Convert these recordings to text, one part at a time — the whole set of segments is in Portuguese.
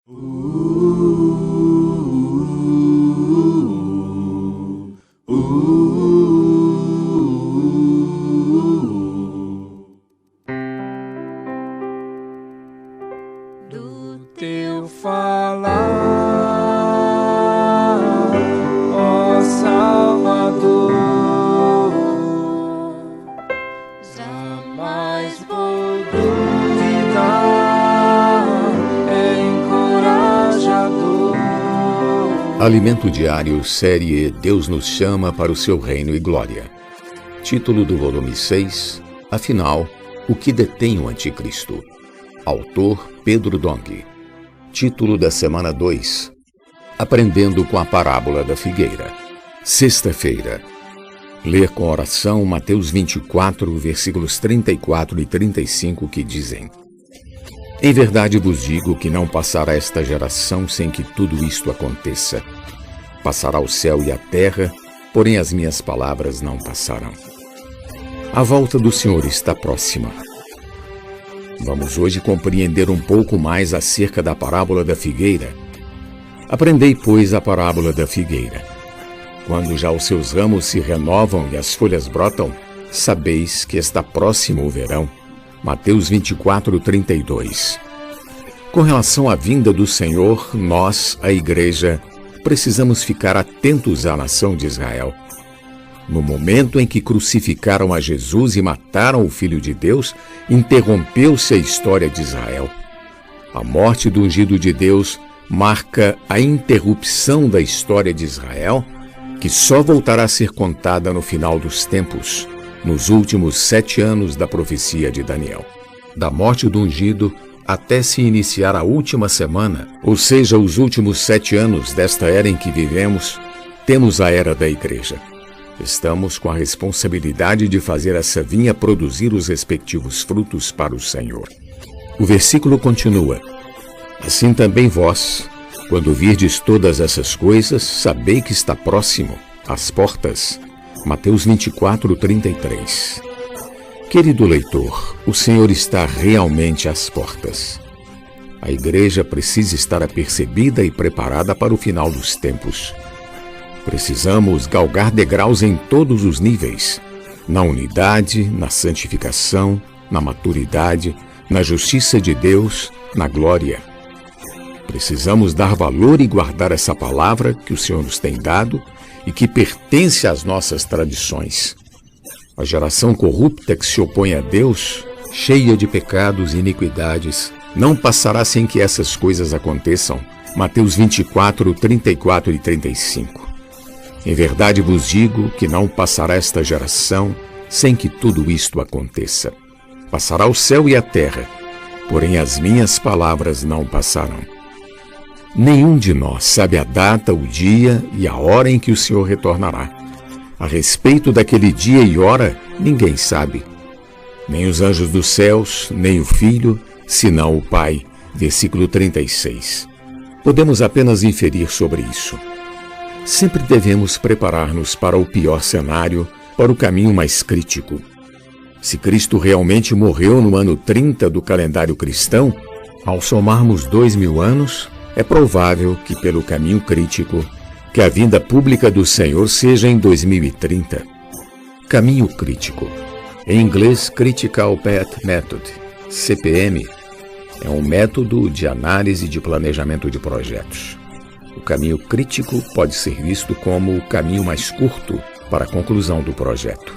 Do teu falar, ó Salvador, jamais vou duvidar, é encorajador. Alimento Diário, série Deus nos chama para o seu reino e glória. Título do volume 6, afinal, o que detém o anticristo? Autor Pedro Dong. Título da semana 2, aprendendo com a parábola da figueira. Sexta-feira. Ler com oração Mateus 24, versículos 34 e 35, que dizem: Em verdade vos digo que não passará esta geração sem que tudo isto aconteça. Passará o céu e a terra, porém as minhas palavras não passarão. A volta do Senhor está próxima. Vamos hoje compreender um pouco mais acerca da parábola da figueira. Aprendei, pois, a parábola da figueira. Quando já os seus ramos se renovam e as folhas brotam, sabeis que está próximo o verão. Mateus 24, 32. Com relação à vinda do Senhor, nós, a Igreja, precisamos ficar atentos à nação de Israel. No momento em que crucificaram a Jesus e mataram o Filho de Deus, interrompeu-se a história de Israel. A morte do ungido de Deus marca a interrupção da história de Israel, que só voltará a ser contada no final dos tempos, nos últimos 7 anos da profecia de Daniel. Da morte do ungido até se iniciar a última semana, ou seja, os últimos 7 anos desta era em que vivemos, temos a era da Igreja. Estamos com a responsabilidade de fazer essa vinha produzir os respectivos frutos para o Senhor. O versículo continua: Assim também vós, quando virdes todas essas coisas, sabei que está próximo, às portas. Mateus 24, 33. Querido leitor, o Senhor está realmente às portas. A Igreja precisa estar apercebida e preparada para o final dos tempos. Precisamos galgar degraus em todos os níveis, na unidade, na santificação, na maturidade, na justiça de Deus, na glória. Precisamos dar valor e guardar essa palavra que o Senhor nos tem dado e que pertence às nossas tradições. A geração corrupta que se opõe a Deus, cheia de pecados e iniquidades, não passará sem que essas coisas aconteçam. Mateus 24, 34 e 35. Em verdade vos digo que não passará esta geração sem que tudo isto aconteça. Passará o céu e a terra, porém as minhas palavras não passarão. Nenhum de nós sabe a data, o dia e a hora em que o Senhor retornará. A respeito daquele dia e hora, ninguém sabe. Nem os anjos dos céus, nem o Filho, senão o Pai. Versículo 36. Podemos apenas inferir sobre isso. Sempre devemos preparar-nos para o pior cenário, para o caminho mais crítico. Se Cristo realmente morreu no ano 30 do calendário cristão, ao somarmos 2000 anos, é provável que pelo caminho crítico, que a vinda pública do Senhor seja em 2030. Caminho crítico. Em inglês, Critical Path Method, CPM, é um método de análise de planejamento de projetos. O caminho crítico pode ser visto como o caminho mais curto para a conclusão do projeto.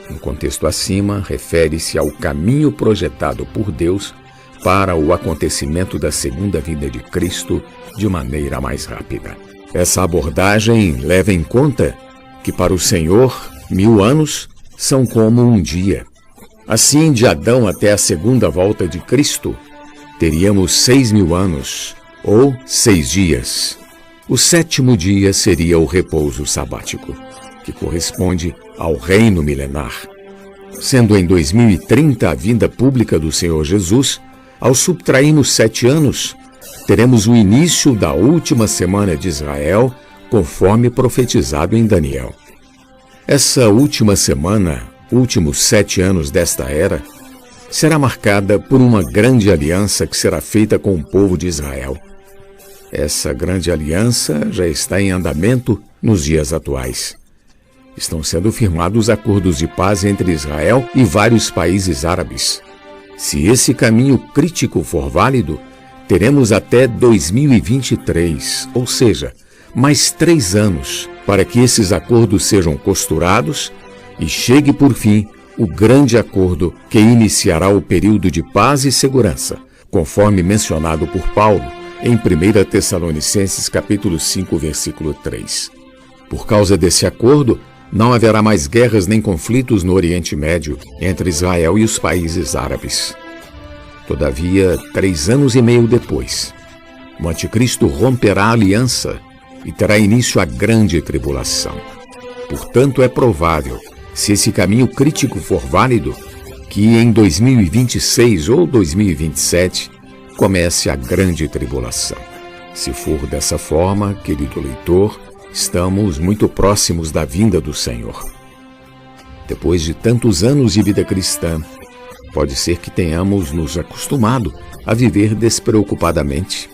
No contexto acima, refere-se ao caminho projetado por Deus para o acontecimento da segunda vinda de Cristo de maneira mais rápida. Essa abordagem leva em conta que para o Senhor, 1000 anos são como um dia. Assim, de Adão até a segunda volta de Cristo, teríamos 6.000 anos, ou 6 dias. O 7º dia seria o repouso sabático, que corresponde ao reino milenar. Sendo em 2030 a vinda pública do Senhor Jesus, ao subtrairmos 7 anos, teremos o início da última semana de Israel, conforme profetizado em Daniel. Essa última semana, últimos 7 anos desta era, será marcada por uma grande aliança que será feita com o povo de Israel. Essa grande aliança já está em andamento nos dias atuais. Estão sendo firmados acordos de paz entre Israel e vários países árabes. Se esse caminho crítico for válido, teremos até 2023, ou seja, mais 3 anos, para que esses acordos sejam costurados e chegue por fim o grande acordo que iniciará o período de paz e segurança, conforme mencionado por Paulo em 1 Tessalonicenses capítulo 5, versículo 3. Por causa desse acordo, não haverá mais guerras nem conflitos no Oriente Médio entre Israel e os países árabes. Todavia, 3 anos e meio depois, o anticristo romperá a aliança e terá início a grande tribulação. Portanto, é provável, se esse caminho crítico for válido, que em 2026 ou 2027 comece a grande tribulação. Se for dessa forma, querido leitor, estamos muito próximos da vinda do Senhor. Depois de tantos anos de vida cristã, pode ser que tenhamos nos acostumado a viver despreocupadamente.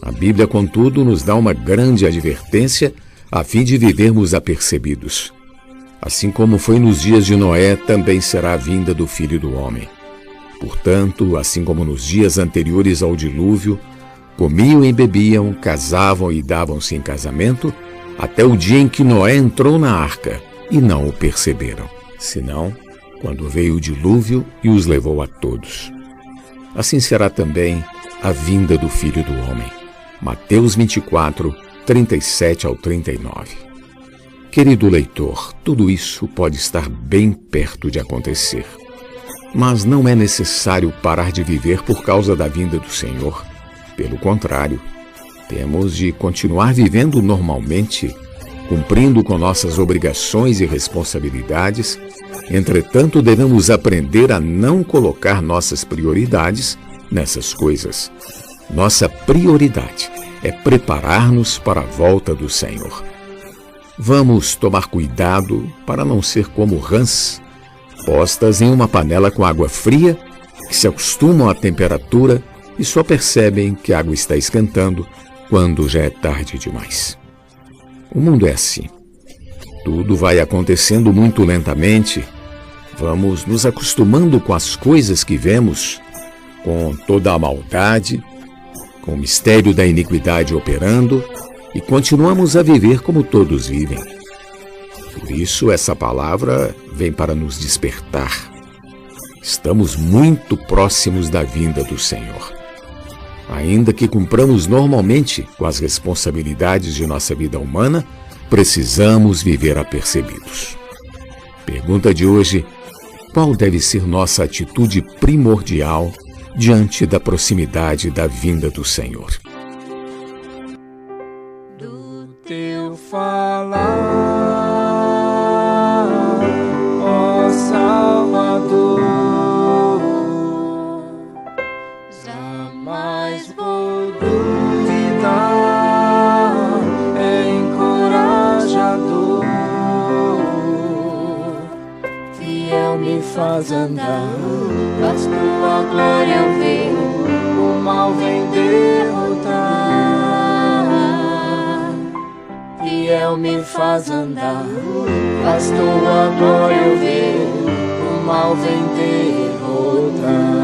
A Bíblia, contudo, nos dá uma grande advertência a fim de vivermos apercebidos. Assim como foi nos dias de Noé, também será a vinda do Filho do Homem. Portanto, assim como nos dias anteriores ao dilúvio, comiam e bebiam, casavam e davam-se em casamento, até o dia em que Noé entrou na arca, e não o perceberam, senão quando veio o dilúvio e os levou a todos. Assim será também a vinda do Filho do Homem. Mateus 24, 37 ao 39. Querido leitor, tudo isso pode estar bem perto de acontecer. Mas não é necessário parar de viver por causa da vinda do Senhor. Pelo contrário, temos de continuar vivendo normalmente, cumprindo com nossas obrigações e responsabilidades. Entretanto, devemos aprender a não colocar nossas prioridades nessas coisas. Nossa prioridade é preparar-nos para a volta do Senhor. Vamos tomar cuidado para não ser como rãs, postas em uma panela com água fria, que se acostumam à temperatura e só percebem que a água está esquentando quando já é tarde demais. O mundo é assim. Tudo vai acontecendo muito lentamente. Vamos nos acostumando com as coisas que vemos, com toda a maldade, com o mistério da iniquidade operando, e continuamos a viver como todos vivem. Por isso, essa palavra vem para nos despertar. Estamos muito próximos da vinda do Senhor. Ainda que cumpramos normalmente com as responsabilidades de nossa vida humana, precisamos viver apercebidos. Pergunta de hoje: qual deve ser nossa atitude primordial diante da proximidade da vinda do Senhor? Do teu falar, ó Salvador, jamais vou duvidar, é encorajador, fiel me faz andar, faz tua glória eu ver, o mal vem derrotar. Fiel me faz andar, faz tua glória eu ver, o mal vem derrotar.